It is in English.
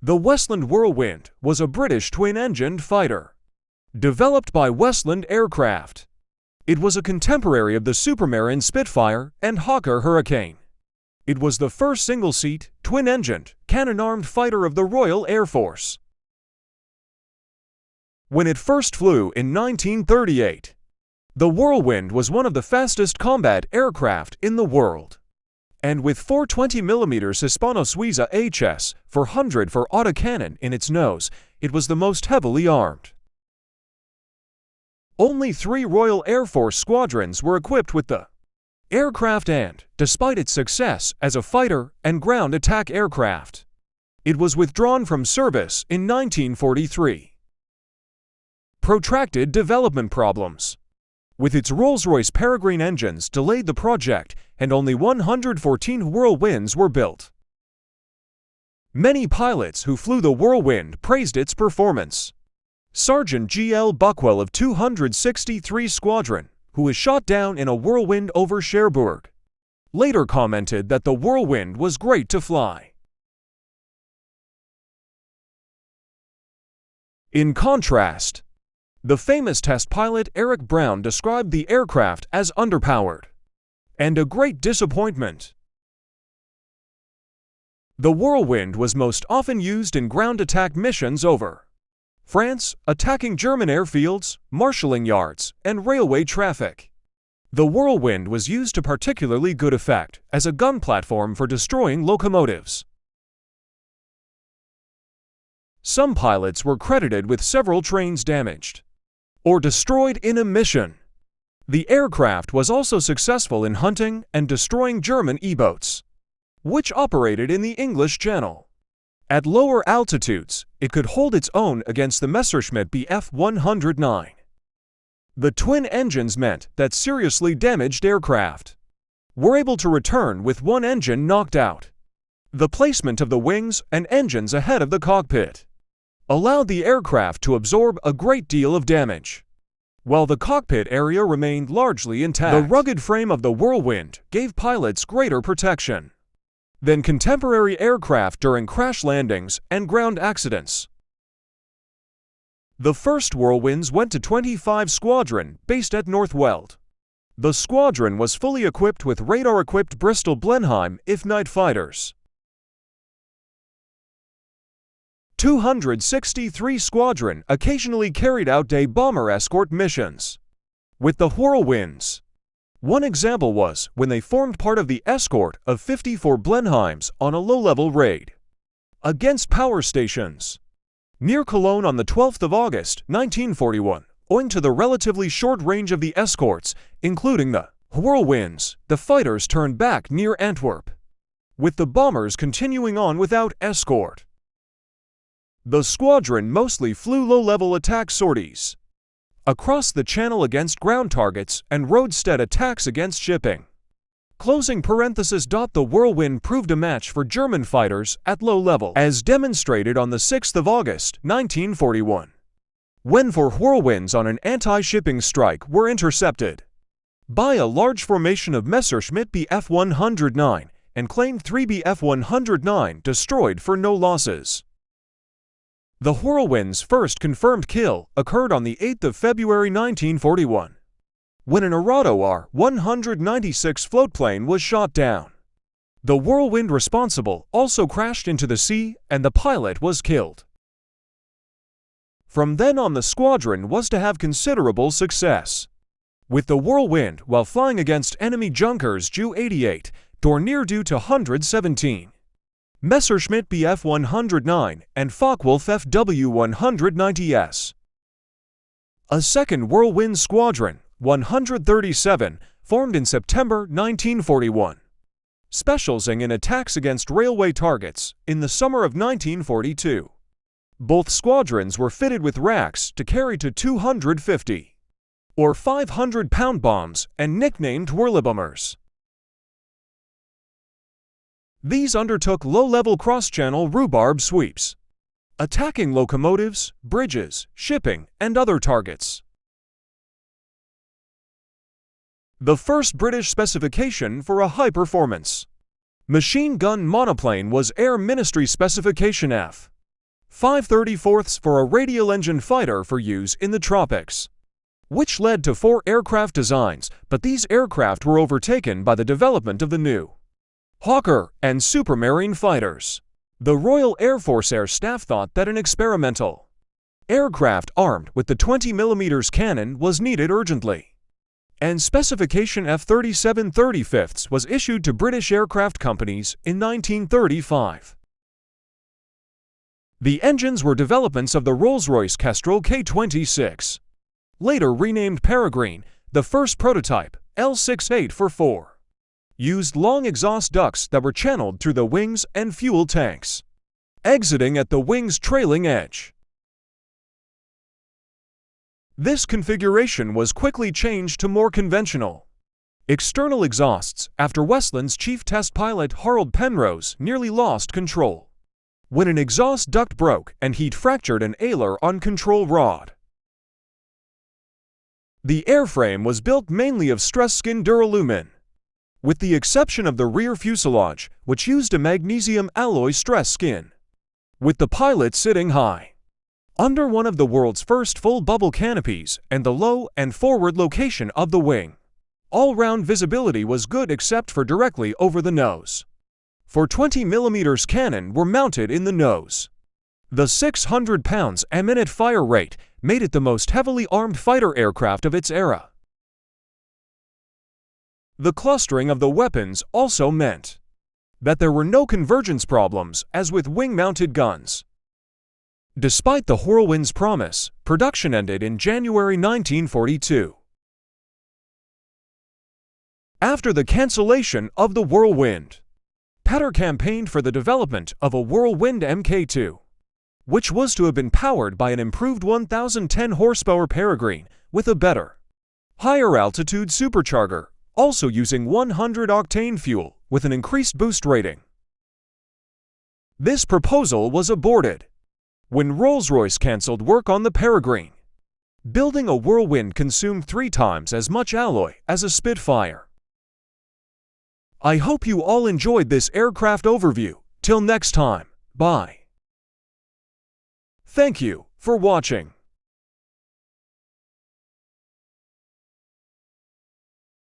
The Westland Whirlwind was a British twin-engined fighter, developed by Westland Aircraft. It was a contemporary of the Supermarine Spitfire and Hawker Hurricane. It was the first single-seat, twin-engined, cannon-armed fighter of the Royal Air Force. When it first flew in 1938, the Whirlwind was one of the fastest combat aircraft in the world. And with 420mm Hispano-Suiza HS 400 for autocannon in its nose, it was the most heavily armed. Only 3 Royal Air Force squadrons were equipped with the aircraft and, despite its success as a fighter and ground attack aircraft, it was withdrawn from service in 1943. Protracted development problems with its Rolls-Royce Peregrine engines delayed the project, and only 114 Whirlwinds were built. Many pilots who flew the Whirlwind praised its performance. Sergeant G.L. Buckwell of 263 Squadron, who was shot down in a Whirlwind over Cherbourg, later commented that the Whirlwind was great to fly. In contrast, the famous test pilot Eric Brown described the aircraft as underpowered and a great disappointment. The Whirlwind was most often used in ground attack missions over France, attacking German airfields, marshalling yards, and railway traffic. The Whirlwind was used to particularly good effect as a gun platform for destroying locomotives. Some pilots were credited with several trains damaged or destroyed in a mission. The aircraft was also successful in hunting and destroying German E-boats, which operated in the English Channel. At lower altitudes, it could hold its own against the Messerschmitt Bf 109. The twin engines meant that seriously damaged aircraft were able to return with one engine knocked out. The placement of the wings and engines ahead of the cockpit allowed the aircraft to absorb a great deal of damage, while the cockpit area remained largely intact. The rugged frame of the Whirlwind gave pilots greater protection than contemporary aircraft during crash landings and ground accidents. The first Whirlwinds went to 25 Squadron, based at North Weald. The squadron was fully equipped with radar-equipped Bristol Blenheim IF night fighters. 263 Squadron occasionally carried out day bomber escort missions with the Whirlwinds. One example was when they formed part of the escort of 54 Blenheims on a low-level raid against power stations near Cologne on the 12th of August, 1941. Owing to the relatively short range of the escorts, including the Whirlwinds, the fighters turned back near Antwerp, with the bombers continuing on without escort. The squadron mostly flew low-level attack sorties across the channel against ground targets and roadstead attacks against shipping. Closing parenthesis. The Whirlwind proved a match for German fighters at low level, as demonstrated on the 6th of August, 1941, when 4 Whirlwinds on an anti-shipping strike were intercepted by a large formation of Messerschmitt Bf 109 and claimed 3 Bf 109 destroyed for no losses. The Whirlwind's first confirmed kill occurred on the 8th of February 1941, when an Arado R-196 floatplane was shot down. The Whirlwind responsible also crashed into the sea and the pilot was killed. From then on, the squadron was to have considerable success, with the Whirlwind while flying against enemy junkers Ju-88, Dornier to 117. Messerschmitt Bf 109 and Focke-Wulf Fw 190s. A second Whirlwind Squadron, 137, formed in September 1941, specializing in attacks against railway targets in the summer of 1942. Both squadrons were fitted with racks to carry to 250 or 500-pound bombs and nicknamed Whirlibombers. These undertook low-level cross-channel rhubarb sweeps, attacking locomotives, bridges, shipping, and other targets. The first British specification for a high-performance machine gun monoplane was Air Ministry Specification F. 5/34 for a radial engine fighter for use in the tropics, which led to 4 aircraft designs, but these aircraft were overtaken by the development of the new Hawker and Supermarine fighters. The Royal Air Force Air Staff thought that an experimental aircraft armed with the 20mm cannon was needed urgently, and specification F-37/35 was issued to British aircraft companies in 1935. The engines were developments of the Rolls-Royce Kestrel K-26, later renamed Peregrine. The first prototype, L-6844, used long exhaust ducts that were channeled through the wings and fuel tanks, exiting at the wing's trailing edge. This configuration was quickly changed to more conventional external exhausts after Westland's chief test pilot Harold Penrose nearly lost control when an exhaust duct broke and he'd fractured an ailer on control rod. The airframe was built mainly of stress-skin duralumin, with the exception of the rear fuselage, which used a magnesium alloy stress skin, with the pilot sitting high under one of the world's first full bubble canopies and the low and forward location of the wing. All-round visibility was good except for directly over the nose, for 20mm cannon were mounted in the nose. The 600 pounds a minute fire rate made it the most heavily armed fighter aircraft of its era. The clustering of the weapons also meant that there were no convergence problems as with wing-mounted guns. Despite the Whirlwind's promise, production ended in January 1942. After the cancellation of the Whirlwind, Patter campaigned for the development of a Whirlwind Mk2, which was to have been powered by an improved 1,010 horsepower Peregrine with a better, higher altitude supercharger, also using 100-octane fuel with an increased boost rating. This proposal was aborted when Rolls-Royce cancelled work on the Peregrine. Building a Whirlwind consumed 3 times as much alloy as a Spitfire. I hope you all enjoyed this aircraft overview. Till next time, bye. Thank you for watching.